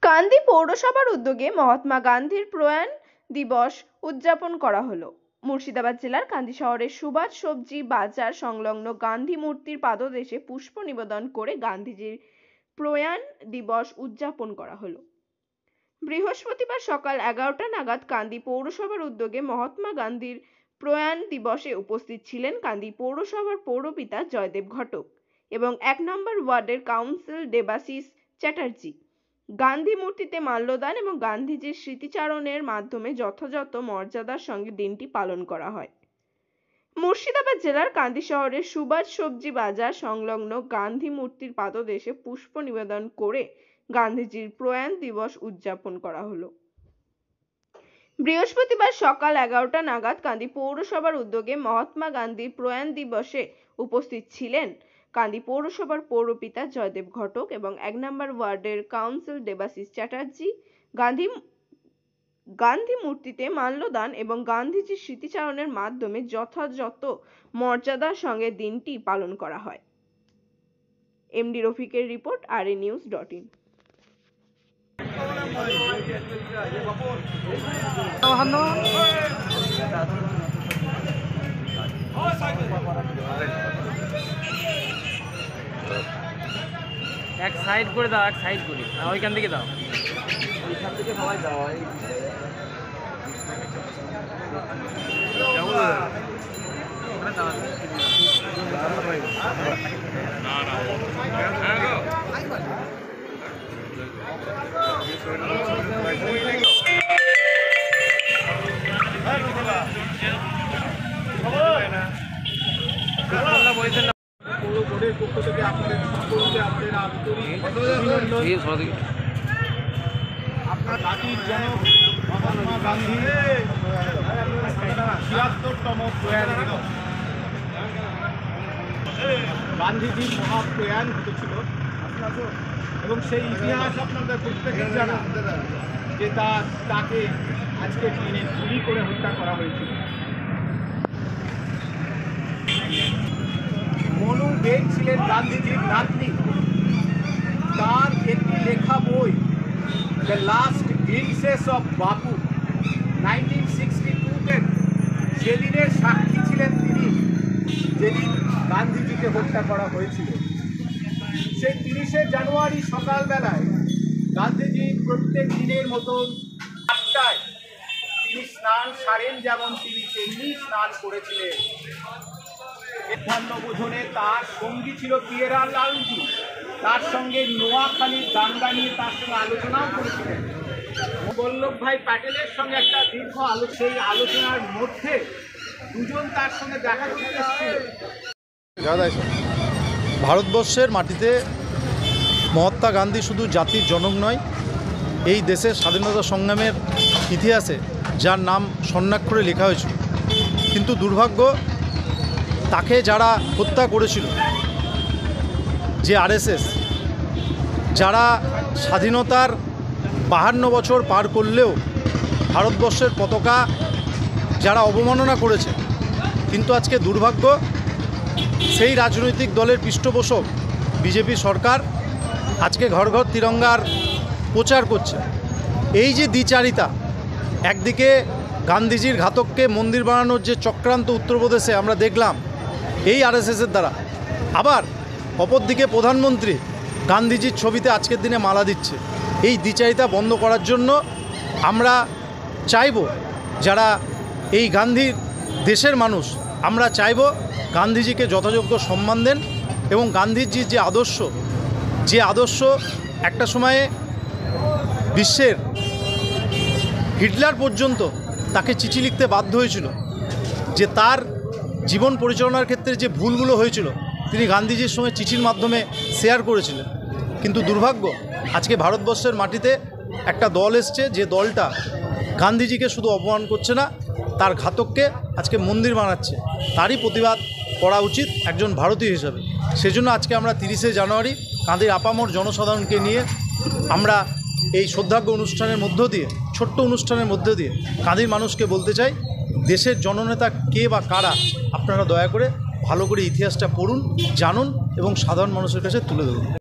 কান্দি পৌরসভার উদ্যোগে মহাত্মা গান্ধীর প্রয়াণ দিবস উদযাপন করা হলো। মুর্শিদাবাদ জেলার কান্দি শহরের সুভাষ সবজি বাজার সংলগ্ন গান্ধী মূর্তির পাদদেশে পুষ্প নিবেদন করে গান্ধীজির প্রয়াণ দিবস উদযাপন করা হলো। বৃহস্পতিবার সকাল 11টা নাগাদ কান্দি পৌরসভার উদ্যোগে মহাত্মা গান্ধীর প্রয়াণ দিবসে উপস্থিত ছিলেন কান্দি পৌরসভার পৌরপিতা জয়দেব ঘটক এবং 1 নম্বর ওয়ার্ডের কাউন্সিলর দেবাশিস চ্যাটার্জি। গান্ধী মূর্তিতে মাল্যদান এবং গান্ধীজির স্মৃতিচারণের মাধ্যমে যথাযথ মর্যাদার সঙ্গে দিনটি পালন করা হয়। মুর্শিদাবাদ জেলার কান্দি শহরের সুভাষ সবজি বাজার সংলগ্ন গান্ধী মূর্তির পাদদেশে পুষ্প নিবেদন করে গান্ধীজির প্রয়াণ দিবস উদযাপন করা হলো। বৃহস্পতিবার সকাল 11টা নাগাদ কান্দি পৌরসভার উদ্যোগে মহাত্মা গান্ধীর প্রয়াণ দিবসে উপস্থিত ছিলেন কান্দি পৌরসভার পৌরপিতা জয়দেব ঘটক এবং 1 নম্বর ওয়ার্ডের কাউন্সিলর দেবাশিস চ্যাটার্জি। গান্ধী মূর্তিতে মাল্যদান এবং গান্ধীজির স্মৃতিচারণের মাধ্যমে যথাযথ মর্যাদার সঙ্গে দিনটি পালন করা হয়। এমডি রফিকের রিপোর্ট, RAnews.in। এক সাইড করে দাও, এক সাইড করি, ওইখান থেকে দাও, ওইখান থেকে সবাই দাও। বোর্ডের পক্ষ থেকে আপনাদের সকলকে আমাদের আন্তরিক আপনার জাতির জনক মহাত্মা গান্ধীর ৭৬তম প্রয়াণ দিবস। গান্ধীজির মহাপ্রয়াণ ঘটেছিল এবং সেই ইতিহাস আপনাদের প্রত্যেকের জানা যে তাকে আজকের দিনে গুলি করে হত্যা করা হয়েছিল। মনু বেগ ছিলেন গান্ধীজির নাতনি। তার একটি লেখা বই দ্য লাস্ট গ্লিমসেস অফ বাপু 1962-তে সেদিনের সাক্ষী ছিলেন তিনি, যেদিন গান্ধীজিকে হত্যা করা হয়েছিল। সেই 30শে জানুয়ারি সকালবেলায় গান্ধীজি প্রত্যেক দিনের মতন 8টায় তিনি স্নান সারেন, যেমন তিনি তেমনি স্নান করেছিলেন। মধ্যাহ্নভোজনে তার সঙ্গী ছিল পিয়েরা লালজি, তার সঙ্গে নোয়াখালীর দাঙ্গা নিয়ে তার সঙ্গে আলোচনাও করেছিলেন। বল্লভভাই প্যাটেলের সঙ্গে একটা দীর্ঘ সেই আলোচনার মধ্যে দুজন তার সঙ্গে দেখা করতে এসেছিল। ভারতবর্ষের মাটিতে মহাত্মা গান্ধী শুধু জাতির জনক নয়, এই দেশের স্বাধীনতা সংগ্রামের ইতিহাসে যার নাম স্বর্ণাক্ষরে লেখা হয়েছিল। কিন্তু দুর্ভাগ্য, তাকে যারা হত্যা করেছিল, যে RSS, যারা স্বাধীনতার 52 বছর পার করলেও ভারতবর্ষের পতাকা যারা অবমাননা করেছে, কিন্তু আজকে দুর্ভাগ্য সেই রাজনৈতিক দলের পৃষ্ঠপোষক বিজেপি সরকার আজকে ঘর ঘর তিরঙ্গার প্রচার করছে। এই যে দ্বিচারিতা, একদিকে গান্ধীজির ঘাতককে মন্দির বানানোর যে চক্রান্ত উত্তরপ্রদেশে আমরা দেখলাম এই RSSের দ্বারা, আবার অপরদিকে প্রধানমন্ত্রী গান্ধীজির ছবিতে আজকের দিনে মালা দিচ্ছে। এই দ্বিচারিতা বন্ধ করার জন্য আমরা চাইব, যারা এই গান্ধীর দেশের মানুষ, আমরা চাইব গান্ধীজিকে যথাযোগ্য সম্মান দেন এবং গান্ধীজির যে আদর্শ একটা সময়ে বিশ্বের হিটলার পর্যন্ত তাকে চিঠি লিখতে বাধ্য হয়েছিল, যে তার জীবন পরিচালনার ক্ষেত্রে যে ভুলগুলো হয়েছিল তিনি গান্ধীজির সঙ্গে চিঠির মাধ্যমে শেয়ার করেছিলেন। কিন্তু দুর্ভাগ্য, আজকে ভারতবর্ষের মাটিতে একটা দল এসছে, যে দলটা গান্ধীজিকে শুধু অপমান করছে না, তার ঘাতককে আজকে মন্দির বানাচ্ছে। তারই প্রতিবাদ করা উচিত একজন ভারতীয় হিসাবে। সেজন্য আজকে আমরা 30শে জানুয়ারি কান্দির আপামর জনসাধারণকে নিয়ে আমরা এই শ্রদ্ধার্ঘ অনুষ্ঠানের মধ্য দিয়ে, ছোট্ট অনুষ্ঠানের মধ্য দিয়ে কান্দির মানুষকে বলতে চাই, দেশের জননেতা কে বা কারা, আপনারা দয়া করে ভালো করে ইতিহাসটা পড়ুন, জানুন এবং সাধারণ মানুষের কাছে তুলে ধরুন।